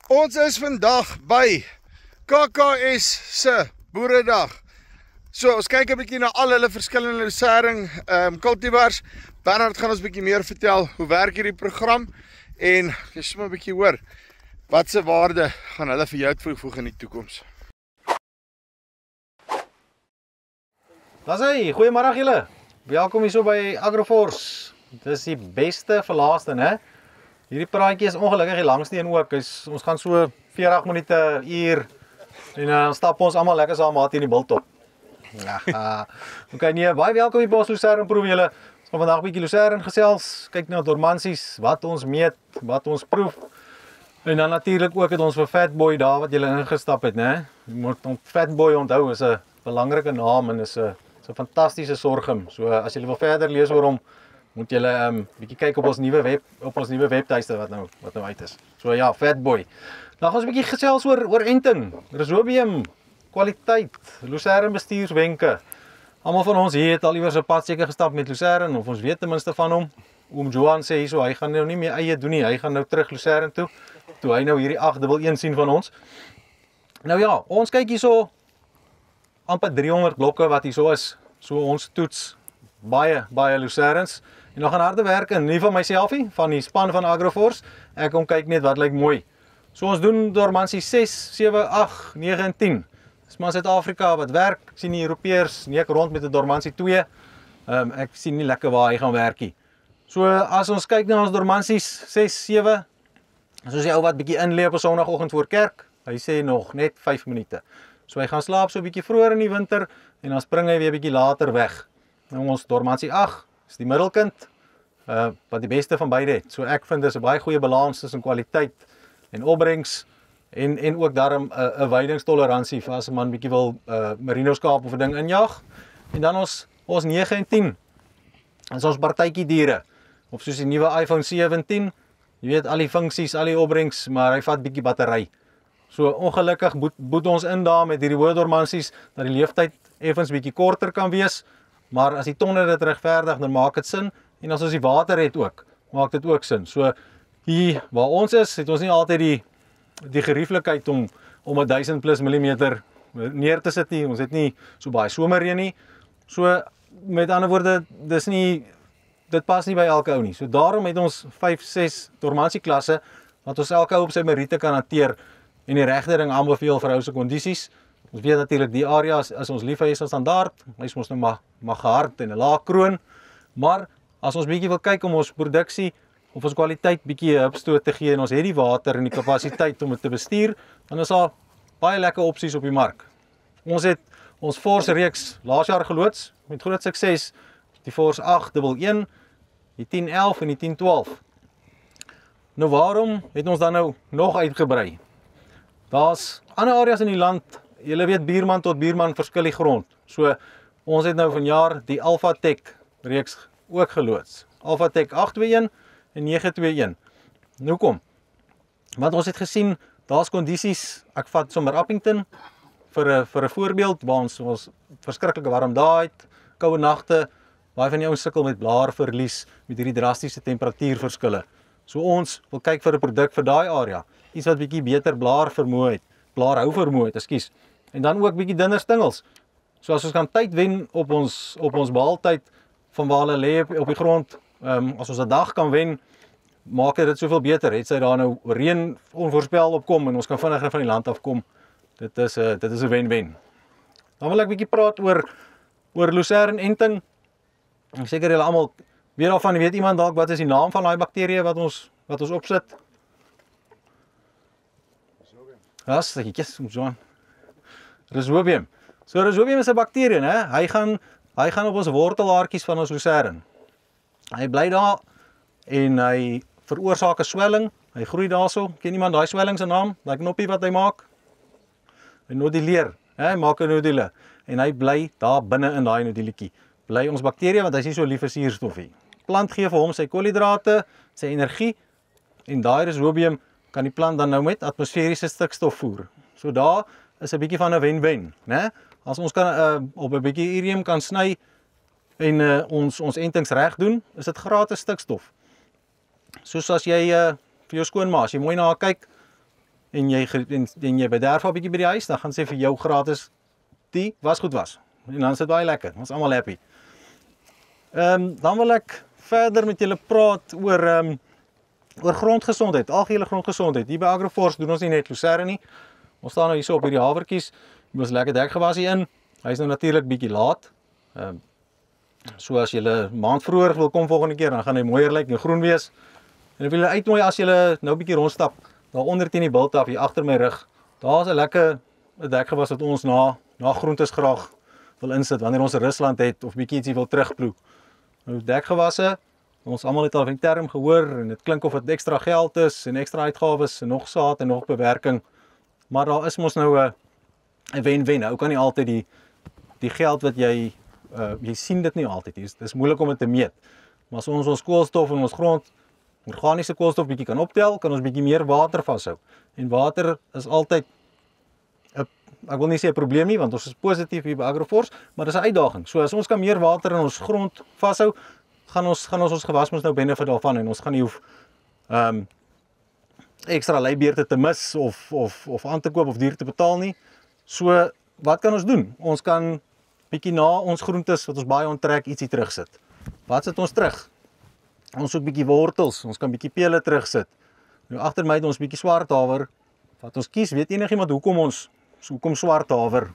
Ons is vandag by KKS se Boeredag. So, ons kyk 'n bietjie na al hulle verskillende lucerne cultivars. Bernard gaan ons 'n bietjie meer vertel hoe werk hierdie program en jy sommer 'n bietjie hoor wat se waarde gaan hulle vir jou toevoeg in die toekoms. Dis hy, goeiemôre julle. Welkom hier so by Agroforce. Dis die beste vir laaste, né? Hierdie praatjie is ongelukkig die langste een ook. Ons gaan so 40 minute, uur en dan stap ons almal lekker saam in die bultop. Ja. Okay, nee, baie welkom hier by ons lucerne proef julle. Ons gaan vandag 'n bietjie lucerne gesels, kyk na dormansies, wat ons meet, wat ons proef. En dan natuurlik ook het ons vir Fatboy daar wat julle ingestap het, né? Jy moet Fatboy onthou, is 'n belangrike naam en is 'n fantastiese sorghum. So as jy wil verder lees oor hom, moet julle bietjie kyk op ons nuwe webtuiste wat nou uit is. So ja, Fatboy. Dan gaan ons 'n bietjie gesels oor enting, Rhizobium, kwaliteit, lucerne bestuurswenke. Almal van ons hier het al iewers 'n pad seker gestap met lucerne of ons weet ten minste van hom. Oom Johan sê hierso hy gaan nou nie meer eie doen nie, hy gaan nou terug lucerne toe hy nou hierdie 811 sien van ons. Nou ja, ons kyk hierso amper 300 blokke wat hierso is. So ons toets baie lucernes en nog gaan harde werk en nie van myselfie, van die span van Agroforce. Ek kom kyk net wat lyk mooi. So ons doen dormansie 6, 7, 8, 9 en 10. Dis maar Suid-Afrika wat werk. Ek sien die Europeërs nie ek rond met 'n dormansie 2. Ek sien nie lekker waar hy gaan werk nie. So as ons kyk na ons dormansies 6, 7, soos die ou wat bietjie inlê op 'n Sondagoggend voor kerk, hy sê nog net 5 minute. So hy gaan slaap so 'n bietjie vroeër in die winter en dan spring hy weer bietjie later weg. Nou ons dormansie 8 is die middelkind wat die beste van beide het. So ek vind dis 'n baie goeie balans tussen kwaliteit en opbrengs en ook daarom 'n weidingstoleransie vir as 'n man bietjie wil merino skaap of 'n ding injag. En dan ons 9 en 10. Dis ons partytjie diere of soos die nuwe iPhone 17. Jy weet al die funksies, al die opbrengs, maar hy vat bietjie battery. So ongelukkig boet ons in daar met hierdie hoë dormansies dat die leeftyd effens bietjie korter kan wees, maar as die tonne dit regverdig, dan maak dit sin en as ons die water het ook, maak dit ook sin. So hier waar ons is, het ons nie altyd die gerieflikheid om 'n 1000 plus millimeter neer te sit nie. Ons het nie so baie somerreën nie. So met ander woorde, dit pas nie by elke ou nie. So daarom het ons 5, 6 dormansieklasse wat ons elke ou op sy meriete kan hanteer en die regte ding aanbeveel vir ou se kondisies. Ons weet natuurlik die areas is ons lief hy is standaard. Hy's mos nou maar gehard en 'n lae kroon. Maar as ons bietjie wil kyk om ons produksie of ons kwaliteit bietjie 'n hupstoot te gee en ons het die water en die kapasiteit om dit te bestuur, dan is daar baie lekker opsies op die mark. Ons het ons Force reeks laas jaar geloods met groot sukses. Die Force 811, die 1011 en die 1012. Nou waarom het ons dan nou nog uitgebrei? Daar's ander areas in die land, julle weet buurman tot buurman verskil die grond. So ons het nou vanjaar die Alphatech reeks ook geloods. Alphatech 821 en 921. Nou kom. Want ons het gesien, daar's kondisies, ek vat sommer Appington vir 'n voorbeeld waar ons verskriklike warm dae het, koue nagte, baie van die ouens sukkel met blaarverlies met hierdie drastiese temperatuurverskille. So ons wil kyk vir 'n produk vir daai area, iets wat bietjie beter blaarhou vermoë het, ekskuus. En dan ook bietjie dunner stingels. So as ons kan tyd wen op ons baaltyd van waar hulle lê op die grond, as ons 'n dag kan wen, maak dit soveel beter. Het sy daar nou reën onvoorspel opkom en ons kan vinniger van die land afkom. Dit is 'n wen-wen. Dan wil ek bietjie praat oor lucerne enting. Ek seker julle almal weet daarvan, weet iemand dalk wat is die naam van daai bakterieë wat ons opsit? Ras, ek kies om so. Rhizobium. So Rhizobium is 'n bakterie, né? Hy gaan op ons wortelaartjies van ons lucerne. Hy bly daar en hy veroorsaak 'n swelling. Hy groei daarso. Ken iemand daai swelling se naam? Daai knoppie wat hy maak? Hy noduleer, hy maak 'n nodule en hy bly daar binne in daai noduletjie. Bly ons bakterieë want hy is nie so lief vir suurstof nie. Plant gee vir hom sy koolhidrate, sy energie en daai Rhizobium kan die plant dan nou met atmosferiese stikstof voer. So daar is 'n bietjie van 'n wen-wen, né? As ons kan op 'n bietjie urium kan sny en ons entings reg doen, is dit gratis stikstof. Soos as jy vir jou skoonma, as jy mooi na haar kyk, en jy bederf 'n bietjie by die huis, dan gaan sê vir jou gratis die wasgoed was. En dan is dit baie lekker. Ons almal happy. Dan wil ek verder met julle praat oor grondgesondheid, algehele grondgesondheid. Hier by Agroforce doen ons nie net lucerne nie. Ons staan nou hier so op hierdie havertjies. Ons lekker dekgewas hier in. Hy is nou natuurlik bietjie laat. So as julle maand vroeër wil kom volgende keer, dan gaan hy mooier lyk en groen wees. En ek wil julle uitnooi as julle nou bietjie rondstap, daar onder teen die bultaf hier agter my rug. Daar's 'n lekker dekgewas wat ons na groentes graag wil insit wanneer ons 'n rusland het of bietjie ietsie wil terugploeg. Nou dekgewasse, ons almal het al van die term gehoor en dit klink of dit ekstra geld is en ekstra uitgawes en nog saad en nog bewerking. Maar daar is mos nou 'n wen-wen. Ou kan nie altyd die geld wat jy sien dit nie altyd. Dit is moeilik om dit te meet. Maar as ons koolstof in ons grond, organiese koolstof bietjie kan optel, kan ons bietjie meer water vashou. En water is altyd ek wil nie sê 'n probleem nie, want ons is positief hier by Agroforce, maar dis 'n uitdaging. So as ons kan meer water in ons grond vashou, gaan ons gewas mos nou benefit daarvan en ons gaan nie hoef ekstra leibeerte te mis of aan te koop of duur te betaal nie. So wat kan ons doen? Ons kan bietjie na ons groentes wat ons baie onttrek ietsie terugsit. Wat sit ons terug? Ons soek bietjie wortels, ons kan bietjie pele terugsit. Nou agter my het ons bietjie swarthaver wat ons kies. Weet enigiemand hoekom swarthaver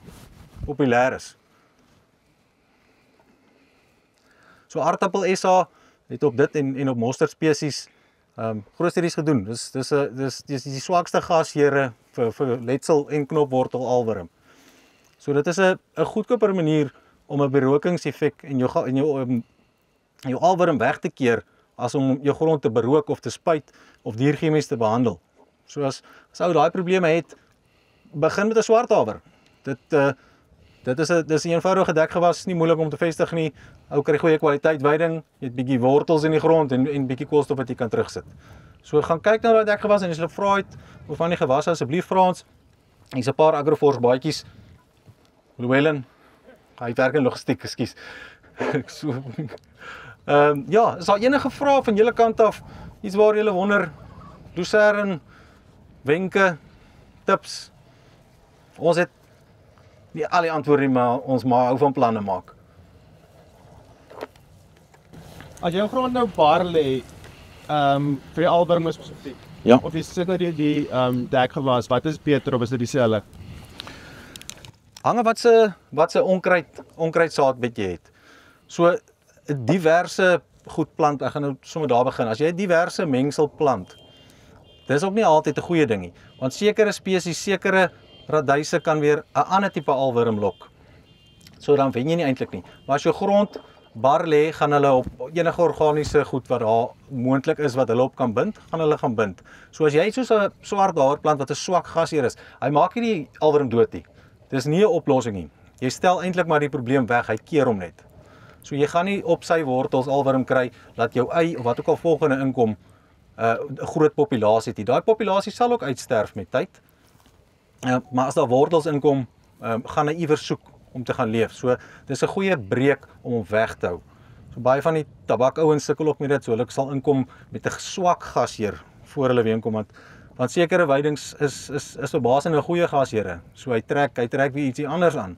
populêr is? So Aardappel SA het op dit en op mosterd spesies groot studies gedoen. Dis die swakste gasheere vir letsel en knopwortel alwurm. So dit is 'n goedkoper manier om 'n berokingseffek in jou alwurm weg te keer as om jou grond te berook of te spuit of dierchemies te behandel. So as ou daai probleme het, begin met 'n swarthaver. Dit is 'n eenvoudige dekgewas, nie moeilik om te vestig nie. Ou kry goeie kwaliteit weiding, jy het bietjie wortels in die grond en bietjie koolstof wat jy kan terugsit. So gaan kyk na daai dekgewas en as jy vra het of van die gewasse asseblief vra ons. Hier's 'n paar Agroforce baadjies. Llewellyn, hy werk in logistiek, ekskuus. Ja, is daar enige vrae van julle kant af? Iets waar julle wonder, lucerne, wenke, tips? Ons het nie al die antwoorde nie, maar ons hou van planne maak. As jou grond nou bar lê, vir die alwurm spesifiek. Ja. Of jy sit nou die dekgewas, wat is beter of is dit dieselfde? Hange wat se onkruidsaadbed jy het. So diverse goed plant, ek gaan nou sommer daar begin. As jy diverse mengsel plant, dis ook nie altyd 'n goeie ding nie, want sekere spesies, sekere radyse kan weer 'n ander tipe alwurm lok. So dan wen jy nie eintlik nie. Maar as jou grond bar lê, gaan hulle op enige organiese goed wat daar moontlik is wat hulle op kan bind, gaan hulle gaan bind. So as jy soos 'n swarthaver plant wat 'n swak gasheer is, hy maak nie die alwurm dood nie. Dis nie 'n oplossing nie. Jy stel eintlik maar die probleem weg, hy keer hom net. So jy gaan nie op sy wortels alwurm kry dat jou ei of wat ook al volgende inkom 'n groot populasie het. Daai populasie sal ook uitsterf met tyd. Maar as daar wortels inkom, gaan hy iewers soek om te gaan leef. So dis 'n goeie breek om hom weg te hou. So baie van die tabakouens sukkel ook met dit, so hulle sal inkom met 'n swak gasheer voor hulle weer inkom, want sekere weidings is verbaasend 'n goeie gasheere. So hy trek weer ietsie anders aan.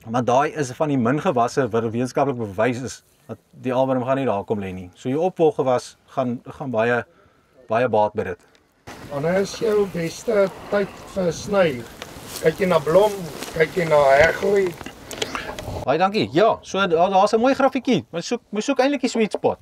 Maar daai is van die min gewasse wat wetenskaplik bewys is dat die alwurm gaan nie daar kom lê nie. So jou opvolgewas gaan baie baat by dit. Wanneer is jou beste tyd vir sny? Kyk jy na blom, kyk jy na hergroei? Baie dankie. Ja, so daar's 'n mooi grafiekie. Ons soek eintlik die sweet spot.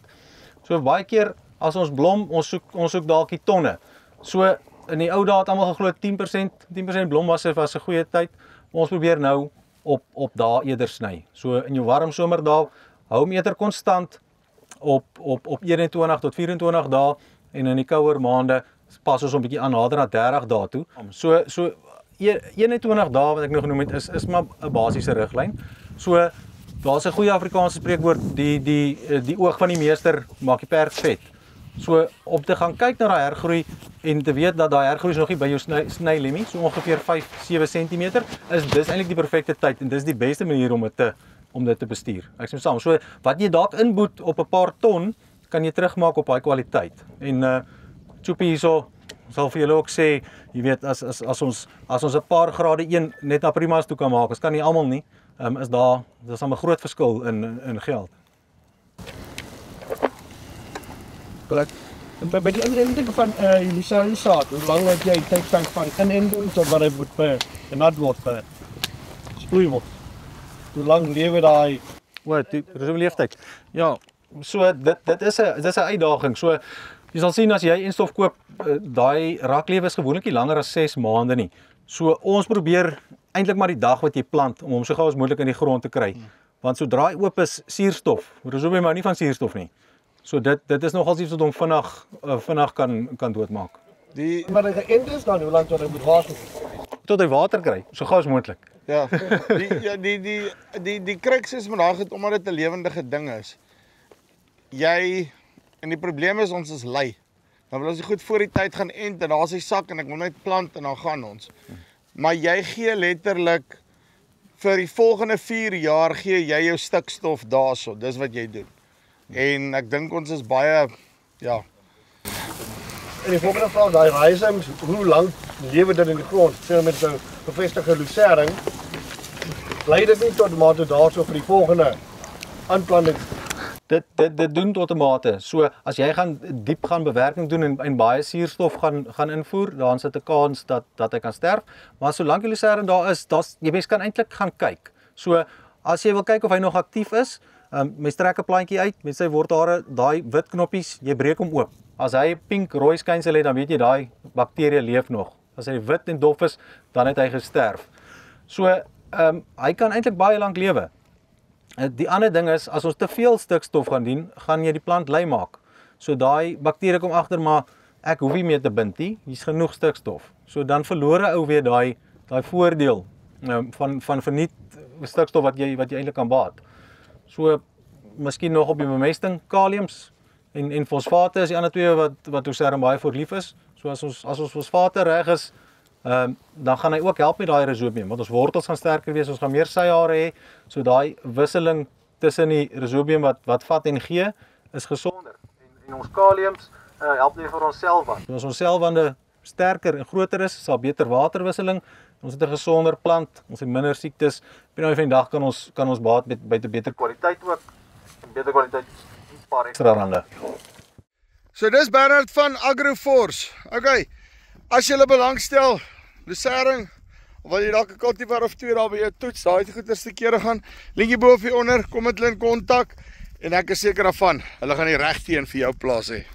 So baie keer as ons blom, ons soek dalk die tonne. So in die ou dae het almal geglo 10% blomwasse was 'n goeie tyd. Ons probeer nou op dae eerder sny. So in jou warm somerdae hou hom eerder konstant op 21 tot 24 dae en in die kouer maande pas ons hom bietjie aan nader na 30 dae toe. So 21 dae wat ek nou genoem het is maar 'n basiese riglyn. So daar's 'n goeie Afrikaanse spreekwoord, die oog van die meester maak die perd vet. So om te gaan kyk na daai hergroei en te weet dat daai hergroei is nog nie by jou snylem nie, so ongeveer 5-7 cm, is dis eintlik die perfekte tyd en dis die beste manier om dit te bestuur. Ek sê saam, so wat jy dalk inboet op 'n paar ton, kan jy terugmaak op daai kwaliteit. En Choopie hierso, sal vir julle ook sê, jy weet, as ons 'n paar grade 1 net na primas toe kan maak, ons kan nie almal nie, is daar 'n groot verskil in geld. Correct. By die inenting van Lucerne saad, hoe lang het jy tydperk van inenting tot wat hy moet nat word sproei word? Hoe lang lewe daai Leeftyd. Ja, so dit is 'n uitdaging. So jy sal sien as jy enstof koop, daai raklewe is gewoonlik nie langer as 6 maande nie. So ons probeer eintlik maar die dag wat jy plant om hom so gou as moontlik in die grond te kry. Want sodra hy oop is, suurstof. Rhizobium hou nie van suurstof nie. So dit is nogals iets wat hom vinnig kan doodmaak. Maar hy geënt is dan hoe lank tot hy moet water? Tot hy water kry, so gou as moontlik. Ja, die crux is met daai goed omdat dit 'n lewendige ding is. En die probleem is ons is lui. Dan wil ons goed voor die tyd gaan ent en daar's 'n sak en ek moet net plant en dan gaan ons. Maar jy gee letterlik vir die volgende 4 jaar gee jy jou stikstof daarso. Dis wat jy doen. En ek dink ons is baie En die volgende vraag, daai rhizoms, hoe lank lewe dit in die grond? Sê met 'n bevestigde lucerne, bly dit nie tot mate daarso vir die volgende aanplanting? Dit doen tot 'n mate. So as jy diep gaan bewerking doen en baie suurstof gaan invoer, dan sit 'n kans dat hy kan sterf. Maar solank die lucerne daar is, jy mens kan eintlik gaan kyk. So as jy wil kyk of hy nog aktief is, mens trek 'n plantjie uit met sy wortelhare, daai wit knoppies, jy breek hom oop. As hy pink rooi skynsel het, dan weet jy daai bakterie leef nog. As hy wit en dof is, dan het hy gesterf. So hy kan eintlik baie lank lewe. Die ander ding is, as ons te veel stikstof gaan dien, gaan jy die plant lui maak. So daai bakterie kom agter, maar ek hoef nie meer te bind nie, hier's genoeg stikstof. So dan verloor 'n ou weer daai voordeel van verniet stikstof wat jy eintlik kan baat. So miskien nog op die bemesting, kaliums en fosfate is die ander twee wat Lucerne baie voorlief is. So as ons fosfate reg is, dan gaan hy ook help met daai rhizobium, want ons wortels gaan sterker wees, ons gaan meer syhare hê, so daai wisseling tussen die rhizobium wat vat en gee, is gesonder. En ons kaliums help nie vir ons selwand. So as ons selwande sterker en groter is, sal beter waterwisseling, ons het 'n gesonder plant, ons het minder siektes, op 'n van die dag kan ons baat met 'n beter kwaliteit ook, en beter kwaliteit, 'n paar ekstra rande. So dis Bernard van Agroforce. Okay, as jy belangstel, lucerne, of wil jy dalk 'n cultivar of 2 daar by jou toets, daai het goeie eerste kere gaan, linkie bo of hier onder, kom met hulle in kontak, en ek is seker daarvan, hulle gaan die regte een vir jou plaas hê.